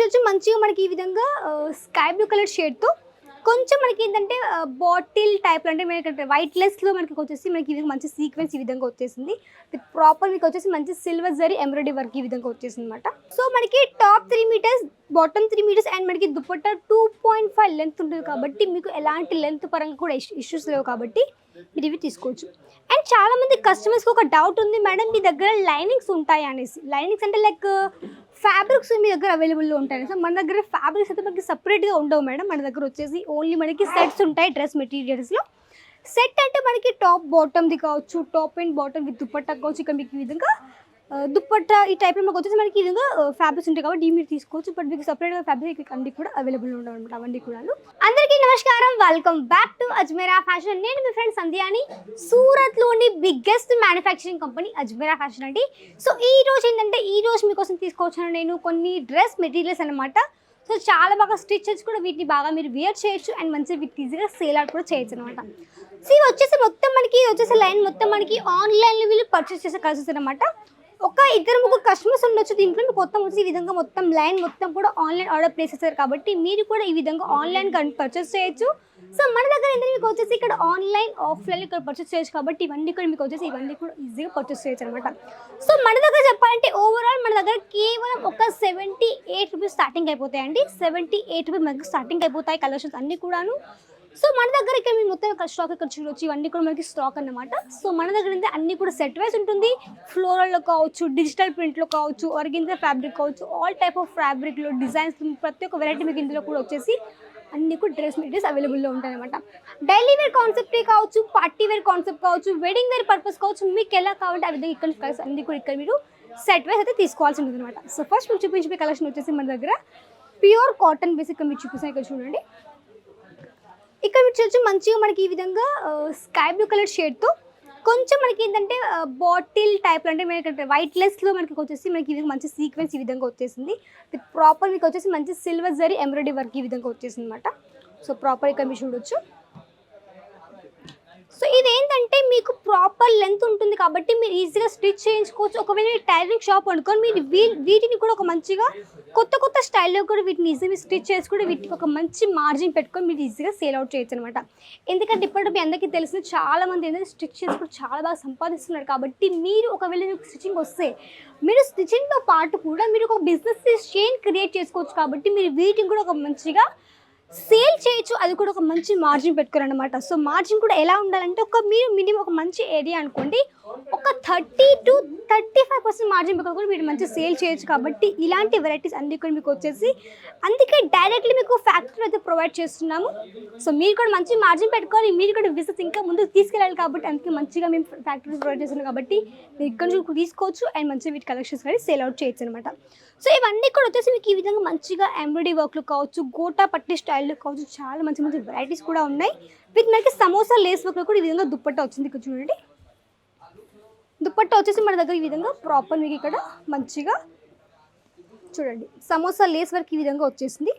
చూడొచ్చు మంచిగా మనకి ఈ విధంగా స్కై బ్లూ కలర్ షేడ్తో కొంచెం మనకి ఏంటంటే బాటిల్ టైప్లో అంటే మనకి వైట్లెస్లో మనకి వచ్చేసి మనకి ఈ విధంగా మంచి సీక్వెన్స్ ఈ విధంగా వచ్చేసింది విత్ ప్రాపర్ మీకు వచ్చేసి మంచి సిల్వర్ జరీ ఎంబ్రాయిడరీ వర్క్ ఈ విధంగా వచ్చేసింది అనమాట. సో మనకి top 3 metres bottom 3 metres and మనకి దుపట్టా 2.5 లెంత్ ఉంటుంది కాబట్టి మీకు ఎలాంటి లెంత్ పరంగా కూడా ఇష్యూస్ లేవు కాబట్టి మీరు ఇవి తీసుకోవచ్చు. అండ్ చాలా మంది కస్టమర్స్కి ఒక డౌట్ ఉంది, మేడం మీ దగ్గర లైనింగ్స్ ఉంటాయి అనేసి. లైనింగ్స్ అంటే లైక్ ఫ్యాబ్రిక్స్ మీ దగ్గర అవైలబుల్లో ఉంటాయి. సో మన దగ్గర ఫ్యాబ్రిక్స్ అయితే మనకి సపరేట్గా ఉండవు మేడం. మన దగ్గర వచ్చేసి ఓన్లీ మనకి సెట్స్ ఉంటాయి డ్రెస్ మెటీరియల్స్లో. సెట్ అంటే మనకి టాప్ బాటమ్ది కావచ్చు, top and bottom with dupatta కావచ్చు. ఇక్కడ మీకు ఈ విధంగా దుపట్టా ఈ టైప్లో మనకు వచ్చేసి మనకి ఈ విధంగా ఫ్యాబ్రిక్స్ ఉంటాయి కాబట్టి మీరు తీసుకోవచ్చు. బట్ మీకు సపరేట్గా ఫ్యాబ్రిక్ అన్ని కూడా అవైలబుల్ ఉండవు అనమాట. అవన్నీ కూడా. అందరికీ నమస్కారం, welcome back to Ajmera fashion. నేను మీ ఫ్రెండ్ సంధ్యాని. సూరత్లోని biggest manufacturing company Ajmera fashion అండి. సో ఈ రోజు ఏంటంటే మీకోసం తీసుకొచ్చాను నేను కొన్ని డ్రెస్ మెటీరియల్స్ అనమాట. సో చాలా బాగా స్టిచెస్ కూడా వీటిని బాగా మీరు వేర్ చేయొచ్చు అండ్ మంచిగా వీటికి ఈజీగా సేల్ అవుట్ కూడా చేయొచ్చు అనమాట. సో ఇవి వచ్చేసి మొత్తం మనకి లైన్ మొత్తం మనకి ఆన్లైన్లో వీళ్ళు పర్చేస్ చేసే కలిసి అనమాట. ఒక 2-3 కస్టమర్స్ ఉండొచ్చు దీంట్లో. మీకు మొత్తం వచ్చి ఈ విధంగా మొత్తం లైన్ మొత్తం కూడా ఆన్లైన్ ఆర్డర్ ప్లేస్ చేస్తారు కాబట్టి మీరు కూడా ఈ విధంగా ఆన్లైన్ పర్చేస్ చేయొచ్చు. సో మన దగ్గర ఏంటంటే మీకు వచ్చేసి ఇక్కడ ఆన్లైన్ ఆఫ్లైన్ ఇక్కడ పర్చేస్ చేయొచ్చు కాబట్టి ఇవన్నీ కూడా మీకు వచ్చేసి ఇవన్నీ కూడా ఈజీగా పర్చేస్ చేయొచ్చు అనమాట. సో మన దగ్గర చెప్పాలంటే ఓవరాల్ మన దగ్గర కేవలం ఒక 78 రూపీస్ స్టార్టింగ్ అయిపోతాయండి. 78 రూపీస్ మనకి స్టార్టింగ్ అయిపోతాయి కలెక్షన్స్ అన్నీ కూడాను. సో మన దగ్గర ఇక్కడ మేము మొత్తం స్టాక్ ఇక్కడ చూడవచ్చు. ఇవన్నీ కూడా మనకి స్టాక్ అన్నమాట. సో మన దగ్గర అయితే అన్నీ కూడా సెట్ వైజ్ ఉంటుంది. ఫ్లోరల్లో కావచ్చు, డిజిటల్ ప్రింట్లో కావచ్చు, ఆర్గెన్జా ఫ్యాబ్రిక్ కావచ్చు, ఆల్ టైప్ ఆఫ్ ఫ్యాబ్రిక్లో డిజైన్స్ ప్రతి ఒక్క వెరైటీ మీకు ఇందులో కూడా వచ్చేసి అన్ని కూడా డ్రెస్ మెటీరియల్స్ అవైలబుల్లో ఉంటాయి అనమాట. డైలీ వేర్ కాన్సెప్ట్ కావచ్చు, పార్టీ వేర్ కాన్సెప్ట్ కావచ్చు, వెడ్డింగ్ వేర్ పర్పస్ కావచ్చు, మీకు ఎలా కావాలంటే ఆ విధంగా ఇక్కడ కలిసి అన్ని కూడా ఇక్కడ మీరు సెట్ వైజ్ అయితే తీసుకోవాల్సి ఉంటుంది అనమాట. సో ఫస్ట్ మీరు చూపించే కలెక్షన్ వచ్చేసి మన దగ్గర ప్యూర్ కాటన్ బేసిక్గా మీరు చూపిస్తాను. ఇక్కడ చూడండి, ఇక్కడ మీరు చూడొచ్చు మంచిగా మనకి ఈ విధంగా స్కై బ్లూ కలర్ షేడ్తో కొంచెం మనకి ఏంటంటే బాటిల్ టైప్లో అంటే మనకి వైట్లెస్లో మనకి వచ్చేసి మనకి ఈ విధంగా మంచి సీక్వెన్స్ ఈ విధంగా వచ్చేసింది విత్ ప్రాపర్ మీకు వచ్చేసి మంచి సిల్వర్ జరీ ఎంబ్రాయిడరీ వర్క్ ఈ విధంగా వచ్చేసింది అనమాట. సో ప్రాపర్ ఇక్కడ మీరు చూడొచ్చు. సో ఇదేంటంటే మీకు ప్రాపర్ లెంత్ ఉంటుంది కాబట్టి మీరు ఈజీగా స్టిచ్ చేయించుకోవచ్చు. ఒకవేళ టైలరింగ్ షాప్ అనుకోని మీరు వీటిని కూడా ఒక మంచిగా కొత్త స్టైల్లో కూడా వీటిని ఈజీగా స్టిచ్ చేసుకుని వీటికి ఒక మంచి మార్జిన్ పెట్టుకొని మీరు ఈజీగా సేల్ అవుట్ చేయొచ్చు అనమాట. ఎందుకంటే ఇప్పటికీ మీ అందరికీ తెలిసిన చాలామంది ఏంటంటే స్టిచ్ చేసుకుని చాలా బాగా సంపాదిస్తున్నారు కాబట్టి మీరు ఒకవేళ మీకు స్టిచ్చింగ్ వస్తే మీరు స్టిచ్చింగ్తో పాటు కూడా మీరు ఒక బిజినెస్ చైన్ క్రియేట్ చేసుకోవచ్చు కాబట్టి మీరు వీటిని కూడా ఒక మంచిగా సేల్ చేయొచ్చు. అది కూడా ఒక మంచి మార్జిన్ పెట్టుకోరనమాట. సో మార్జిన్ కూడా ఎలా ఉండాలంటే మీరు మినిమం ఒక మంచి ఏరియా అనుకోండి, ఒక 30 to 35% మార్జిన్ పెట్టుకొని కూడా మీరు మంచి సేల్ చేయొచ్చు కాబట్టి ఇలాంటి వెరైటీస్ అన్ని కూడా మీకు వచ్చేసి అందుకే డైరెక్ట్లీ మీకు ఫ్యాక్టరీ అయితే ప్రొవైడ్ చేస్తున్నాము. సో మీరు కూడా మంచి మార్జిన్ పెట్టుకొని మీరు కూడా బిజినెస్ ఇంకా ముందుకు తీసుకెళ్ళాలి కాబట్టి అందుకే మంచిగా మేము ఫ్యాక్టరీ ప్రొవైడ్ చేస్తున్నాం కాబట్టి మీరు ఇక్కడ నుంచి తీసుకోవచ్చు అండ్ మంచిగా వీటి కలెక్షన్స్ కానీ సేల్ అవుట్ చేయొచ్చు అనమాట. సో ఇవన్నీ కూడా వచ్చేసి మీకు ఈ విధంగా మంచిగా ఎంబ్రాయిడరీ వర్క్లు కావచ్చు, గోటా పట్టి స్టైల్లో కావచ్చు, చాలా మంచి మంచి వెరైటీస్ కూడా ఉన్నాయి. విత్ మనకి సమోసా లేస్ వర్క్లో కూడా ఈ విధంగా దుప్పట్టా వచ్చింది. ఇక్కడ చూడండి, దుప్పట్టా వచ్చేసి మన దగ్గర ఈ విధంగా ప్రాపర్ మీకు ఇక్కడ మంచిగా చూడండి సమోసా లేస్ వర్క్ ఈ విధంగా వచ్చేసింది.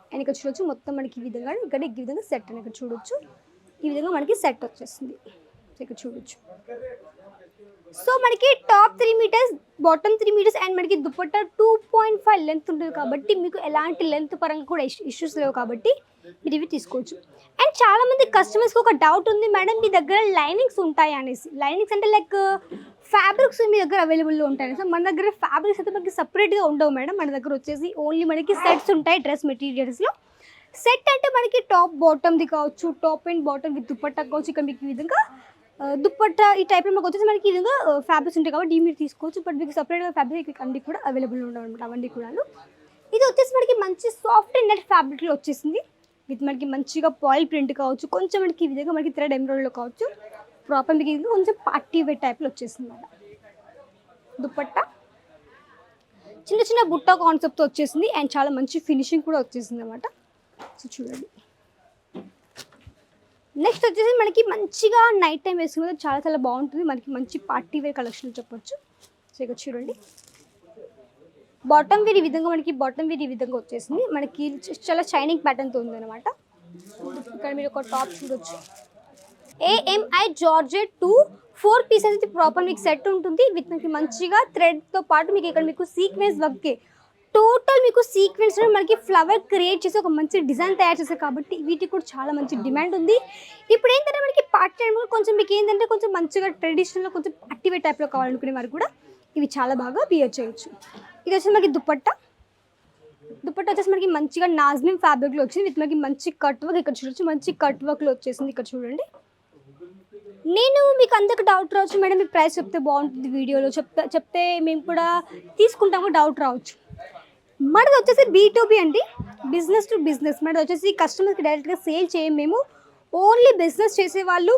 అండ్ ఇక్కడ చూడొచ్చు మొత్తం మనకి ఈ విధంగా ఇక్కడ ఈ విధంగా సెట్ అని ఇక్కడ చూడొచ్చు. ఈ విధంగా మనకి సెట్ వచ్చేసింది ఇక్కడ చూడొచ్చు. సో మనకి top 3 metres bottom 3 metres and మనకి దుపట్టా 2.5 లెంత్ ఉంటుంది కాబట్టి మీకు ఎలాంటి లెంత్ పరంగా కూడా ఇష్యూస్ లేవు కాబట్టి మీరు ఇవి తీసుకోవచ్చు. అండ్ చాలా మంది కస్టమర్స్కి ఒక డౌట్ ఉంది, మేడం మీ దగ్గర లైనింగ్స్ ఉంటాయి అనేసి. లైనింగ్స్ అంటే లైక్ ఫ్యాబ్రిక్స్ మీ దగ్గర అవైలబుల్లో ఉంటాయి. సో మన దగ్గర ఫ్యాబ్రిక్స్ అయితే మనకి సపరేట్గా ఉండవు మేడం. మన దగ్గర వచ్చేసి ఓన్లీ మనకి సెట్స్ ఉంటాయి డ్రెస్ మెటీరియల్స్లో. సెట్ అంటే మనకి టాప్ బాటమ్ది కావచ్చు, top and bottom with dupatta కావచ్చు. ఇక్కడ మీకు ఈ విధంగా దుపట్టా ఈ టైప్లో మనకు వచ్చేసి మనకి ఈ విధంగా ఫ్యాబ్రిక్స్ ఉంటాయి కాబట్టి మీరు తీసుకోవచ్చు. బట్ మీకు సపరేట్గా ఫ్యాబ్రిక్ అన్ని కూడా అవైలబుల్ ఉండవు అనమాట. అవన్నీ కూడా. ఇది వచ్చేసి మనకి మంచి సాఫ్ట్ అండ్ నెట్ ఫ్యాబ్రిక్లో వచ్చేసింది విత్ మనకి మంచిగా పాయిల్ ప్రింట్ కావచ్చు, కొంచెం మనకి ఈ విధంగా మనకి థ్రెడ్ ఎంబ్రాయిడరీలో కావచ్చు, ప్రాపర్ మీకు ఇది కొంచెం పార్టీ వేర్ టైప్లో వచ్చేసింది అనమాట. దుపట్టా చిన్న చిన్న బుట్ట కాన్సెప్ట్తో వచ్చేసింది అండ్ చాలా మంచి ఫినిషింగ్ కూడా వచ్చేసింది అనమాట. సో చూడండి, నెక్స్ట్ వచ్చేసి మనకి మంచిగా నైట్ టైం వేసుకునే చాలా చాలా బాగుంటుంది. మనకి మంచి పార్టీ వేర్ కలెక్షన్ చెప్పొచ్చు. సో ఇక్కడ చూడండి, బాటమ్ వేర్ ఈ విధంగా మనకి బాటమ్ వేర్ ఈ విధంగా వచ్చేసింది. మనకి చాలా షైనింగ్ ప్యాటర్న్తో ఉందన్నమాట. ఇక్కడ మీరు ఒక టాప్ చూడొచ్చు. AMI జార్జెట్ 4 పీసెస్ ప్రాపర్ మీకు సెట్ ఉంటుంది విత్ మనకి మంచిగా థ్రెడ్తో పాటు మీకు ఇక్కడ మీకు సీక్వెన్స్ వర్క్ టోటల్ మీకు సీక్వెన్స్ మనకి ఫ్లవర్ క్రియేట్ చేసి ఒక మంచి డిజైన్ తయారు చేశారు కాబట్టి వీటికి కూడా చాలా మంచి డిమాండ్ ఉంది. ఇప్పుడు ఏంటంటే మనకి పార్టీ టైం కొంచెం మీకు ఏంటంటే కొంచెం మంచిగా ట్రెడిషనల్గా కొంచెం యాక్టివేట్ టైప్లో కావాలనుకునే వారు కూడా ఇవి చాలా బాగా బియర్ చేయొచ్చు. ఇది వచ్చేసి మనకి దుపట్టా వచ్చేసి మనకి మంచిగా నాజ్మిన్ ఫ్యాబ్రిక్లో వచ్చింది విత్ మనకి మంచి కట్ వర్క్. ఇక్కడ చూడొచ్చు మంచి కట్ వర్క్లో వచ్చేసింది. ఇక్కడ చూడండి. నేను మీకు అందరికి డౌట్ రావచ్చు, మేడం మీ ప్రైస్ చెప్తే బాగుంటుంది వీడియోలో చెప్తే మేము కూడా తీసుకుంటాము డౌట్ రావచ్చు. మనది వచ్చేసి B2B అండి, బిజినెస్ టు బిజినెస్. మనది వచ్చేసి కస్టమర్కి డైరెక్ట్గా సేల్ చేయం మేము, ఓన్లీ బిజినెస్ చేసే వాళ్ళు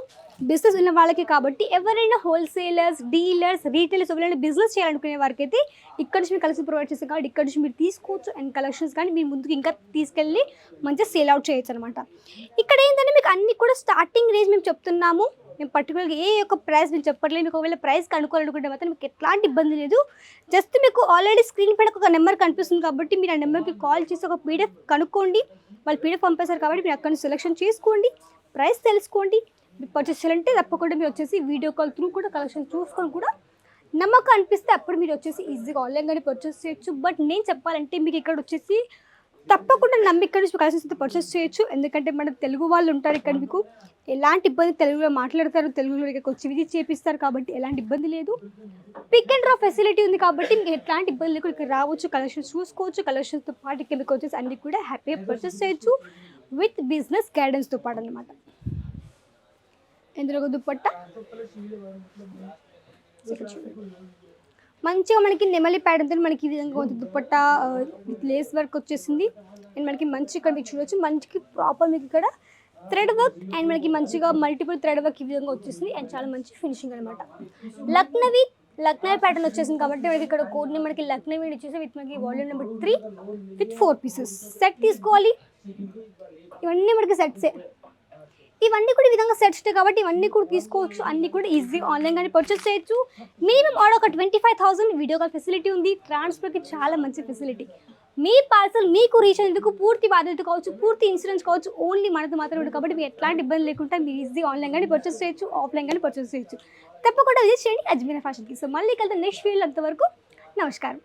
బిజినెస్ ఉన్న వాళ్ళకి. కాబట్టి ఎవరైనా హోల్సేలర్స్, డీలర్స్, రీటైలర్స్ ఎవరైనా బిజినెస్ చేయాలనుకునే వారికి అయితే ఇక్కడ నుంచి మీరు కలెక్షన్ ప్రొవైడ్ చేస్తాం కాబట్టి ఇక్కడ నుంచి మీరు తీసుకోవచ్చు. అండ్ కలెక్షన్స్ కానీ మీరు ముందుకు ఇంకా తీసుకెళ్ళి మంచిగా సేల్ అవుట్ చేయొచ్చు అనమాట. ఇక్కడ ఏంటంటే మీకు అన్ని కూడా స్టార్టింగ్ రేంజ్ మేము చెప్తున్నాము. మేము పర్టికులర్గా ఏ యొక్క ప్రైస్ మేము చెప్పట్లేదు. మీకు ఒకవేళ ప్రైస్ కనుక్కోవాలనుకుంటే మాత్రం మీకు ఎట్లాంటి ఇబ్బంది లేదు. జస్ట్ మీకు ఆల్రెడీ స్క్రీన్ పైన ఒక నెంబర్ కనిపిస్తుంది కాబట్టి మీరు ఆ నెంబర్కి కాల్ చేసి ఒక PDF కనుక్కోండి. వాళ్ళు PDF పంపేశారు కాబట్టి మీరు అక్కడ నుంచి సెలెక్షన్ చేసుకోండి, ప్రైస్ తెలుసుకోండి. మీరు పర్చేస్ చేయాలంటే తప్పకుండా మీరు వచ్చేసి వీడియో కాల్ త్రూ కూడా కలెక్షన్ చూసుకొని కూడా నమ్మకం అనిపిస్తే అప్పుడు మీరు వచ్చేసి ఈజీగా ఆన్లైన్గానే పర్చేస్ చేయొచ్చు. బట్ నేను చెప్పాలంటే మీకు ఇక్కడ వచ్చేసి తప్పకుండా నమ్మి ఇక్కడ నుంచి కలెక్షన్స్ అయితే పర్చేస్ చేయొచ్చు. ఎందుకంటే మన తెలుగు వాళ్ళు ఉంటారు ఇక్కడ, మీకు ఎలాంటి ఇబ్బంది తెలుగులో మాట్లాడతారు, తెలుగులో ఇక్కడికి వచ్చి విజిట్ చేపిస్తారు కాబట్టి ఎలాంటి ఇబ్బంది లేదు. పిక్ అండ్ డ్రా ఫెసిలిటీ ఉంది కాబట్టి మీకు ఎట్లాంటి ఇబ్బంది లేకుండా ఇక్కడ రావచ్చు, కలెక్షన్స్ చూసుకోవచ్చు. కలెక్షన్స్తో పాటు ఇక్కడ మీకు వచ్చేసి అన్ని కూడా హ్యాపీగా పర్చేస్ చేయొచ్చు విత్ బిజినెస్ గైడెన్స్తో పాటు అనమాట. ఇందులో ఒక దుపట్టా మంచిగా మనకి నెమలి ప్యాటర్న్తో మనకి ఈ విధంగా కొంచెం దుపట్టా విత్ లేస్ వర్క్ వచ్చేసింది. అండ్ మనకి మంచి ఇక్కడ మీకు చూడవచ్చు మంచికి ప్రాపర్ మీకు ఇక్కడ థ్రెడ్ వర్క్ అండ్ మనకి మంచిగా మల్టిపుల్ థ్రెడ్ వర్క్ ఈ విధంగా వచ్చేసింది. అండ్ చాలా మంచి ఫినిషింగ్ అనమాట. లక్నవీ ప్యాటర్న్ వచ్చేసింది కాబట్టి మనకి ఇక్కడ కోడ్ని మనకి లక్నవీ ఇచ్చేసి విత్ మనకి volume number 3 with 4 pieces set తీసుకోవాలి. ఇవన్నీ మనకి సెట్సే, ఇవన్నీ కూడా ఈ విధంగా సెట్స్ కాబట్టి ఇవన్నీ కూడా తీసుకోవచ్చు. అన్నీ కూడా ఈజీ ఆన్లైన్ కానీ పర్చేస్ చేయొచ్చు. మినిమం ఆర్డర్ ఒక 25,000. వీడియో కాల్ ఫెసిలిటీ ఉంది, ట్రాన్స్ఫర్కి చాలా మంచి ఫెసిలిటీ. మీ పార్సల్ మీకు రీచ్ అయ్యేందుకు పూర్తి బాధ్యత కావచ్చు, పూర్తి ఇన్సూరెన్స్ కావచ్చు ఓన్లీ మనతో మాత్రమే ఉంటుంది కాబట్టి మీకు ఎట్లాంటి ఇబ్బంది లేకుండా మీరు ఈజీ ఆన్లైన్ కానీ పర్చేస్ చేయొచ్చు, ఆఫ్లైన్ కానీ పర్చేస్ చేయొచ్చు. తప్పకుండా విజిట్ చేయండి అజ్మీరా ఫ్యాషన్కి. సో మళ్ళీ కలిసి నెక్స్ట్ వీడియో అంతవరకు నమస్కారం.